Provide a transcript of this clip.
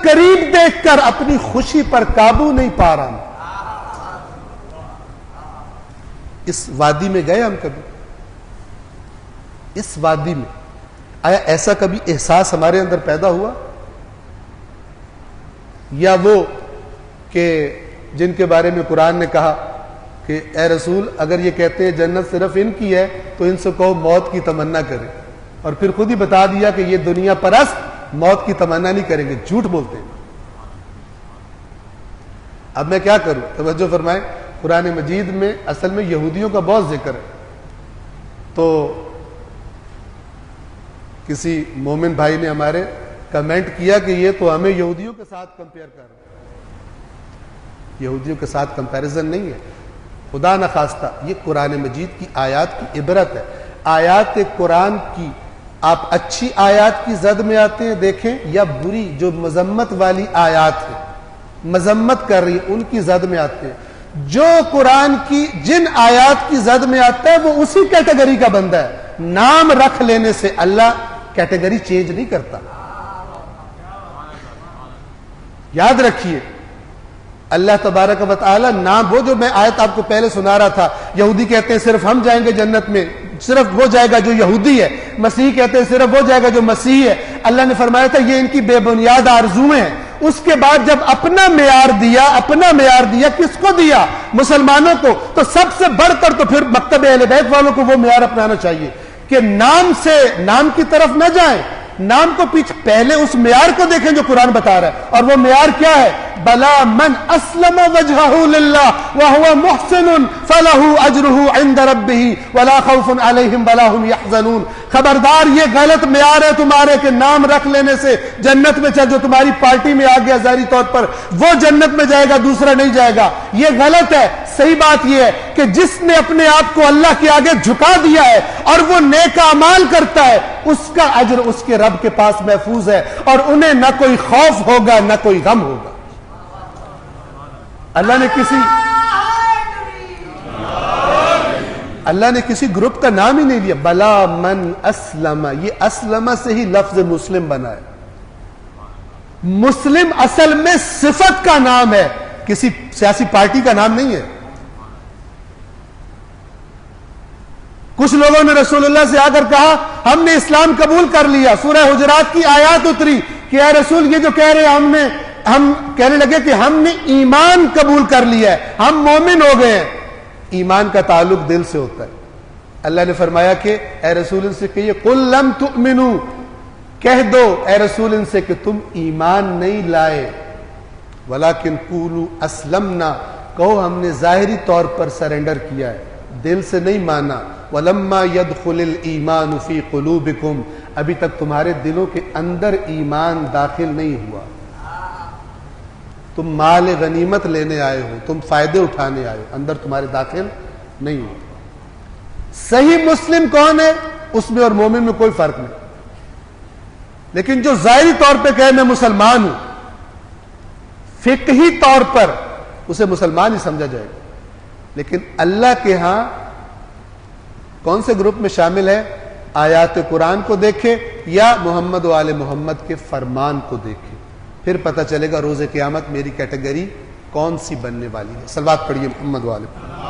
قریب دیکھ کر اپنی خوشی پر قابو نہیں پا رہا. اس وادی میں گئے ہم کبھی؟ اس وادی میں آیا ایسا کبھی احساس ہمارے اندر پیدا ہوا؟ یا وہ کہ جن کے بارے میں قرآن نے کہا کہ اے رسول اگر یہ کہتے ہیں جنت صرف ان کی ہے تو ان سے کہو موت کی تمنا کرے، اور پھر خود ہی بتا دیا کہ یہ دنیا پرست موت کی تمنا نہیں کریں گے، جھوٹ بولتے ہیں. اب میں کیا کروں؟ توجہ فرمائیں، قرآن مجید میں اصل میں یہودیوں کا بہت ذکر ہے. تو کسی مومن بھائی نے ہمارے کمنٹ کیا کہ یہ تو ہمیں یہودیوں کے ساتھ کمپیئر کر رہے ہیں. یہودیوں کے ساتھ کمپیریزن نہیں ہے، خدا نخواستہ یہ قرآن مجید کی آیات کی عبرت ہے. آیات قرآن کی آپ اچھی آیات کی زد میں آتے ہیں دیکھیں، یا بری جو مذمت والی آیات ہیں، مذمت کر رہی ہیں، ان کی زد میں آتے ہیں. جو قرآن کی جن آیات کی زد میں آتا ہے وہ اسی کیٹیگری کا بندہ ہے. نام رکھ لینے سے اللہ کیٹیگری چینج نہیں کرتا. یاد رکھیے اللہ تبارک و تعالی نام، وہ جو میں آیت آپ کو پہلے سنا رہا تھا، یہودی کہتے ہیں صرف ہم جائیں گے جنت میں، صرف وہ جائے گا جو یہودی ہے. مسیح کہتے ہیں صرف وہ جائے گا جو مسیح ہے. اللہ نے فرمایا تھا یہ ان کی بے بنیاد آرزویں ہیں. اس کے بعد جب اپنا معیار دیا کس کو دیا؟ مسلمانوں کو. تو سب سے بڑھ کر تو پھر مکتب اہل بیت والوں کو وہ معیار اپنانا چاہیے کہ نام کی طرف نہ جائیں، نام کو پیچھے، پہلے اس معیار کو دیکھیں جو قرآن بتا رہا ہے. اور وہ معیار کیا ہے؟ بلا من اسلم وجهه للہ وهو محسن فله اجره عند ربه ولا خوف عليهم ولا هم يحزنون. خبردار یہ غلط معیار ہے تمہارے کہ نام رکھ لینے سے جنت میں چل، جو تمہاری پارٹی میں آ گیا ظاہری طور پر وہ جنت میں جائے گا، دوسرا نہیں جائے گا. یہ غلط ہے. صحیح بات یہ ہے کہ جس نے اپنے آپ کو اللہ کے آگے جھکا دیا ہے اور وہ نیک اعمال کرتا ہے، اس کا اجر اس کے رب کے پاس محفوظ ہے، اور انہیں نہ کوئی خوف ہوگا نہ کوئی غم ہوگا. اللہ نے کسی گروپ کا نام ہی نہیں لیا. بلا من اسلم، یہ اسلم سے ہی لفظ مسلم بنا ہے. مسلم اصل میں صفت کا نام ہے، کسی سیاسی پارٹی کا نام نہیں ہے. کچھ لوگوں نے رسول اللہ سے آ کر کہا ہم نے اسلام قبول کر لیا. سورہ حجرات کی آیات اتری کہ اے رسول یہ جو کہہ رہے ہم کہنے لگے کہ ہم نے ایمان قبول کر لیا ہے، ہم مومن ہو گئے ہیں. ایمان کا تعلق دل سے ہوتا ہے. اللہ نے فرمایا کہ اے رسول ان سے کہیے قل لم تؤمنوا، کہہ دو اے رسول ان سے کہ تم ایمان نہیں لائے، ولیکن قولوا اسلمنا، کہو ہم نے ظاہری طور پر سرنڈر کیا ہے، دل سے نہیں مانا. ولما يدخل الايمان في قلوبكم، ابھی تک تمہارے دلوں کے اندر ایمان داخل نہیں ہوا. تم مال غنیمت لینے آئے ہو، تم فائدے اٹھانے آئے ہو، اندر تمہارے داخل نہیں ہو. صحیح مسلم کون ہے؟ اس میں اور مومن میں کوئی فرق نہیں. لیکن جو ظاہری طور پہ کہے میں مسلمان ہوں، فقہی طور پر اسے مسلمان ہی سمجھا جائے گا. لیکن اللہ کے ہاں کون سے گروپ میں شامل ہے؟ آیات قرآن کو دیکھے یا محمد و آل محمد کے فرمان کو دیکھے، پھر پتہ چلے گا روز قیامت میری کیٹیگری کون سی بننے والی ہے. صلوات پڑھیے محمد و آل محمد.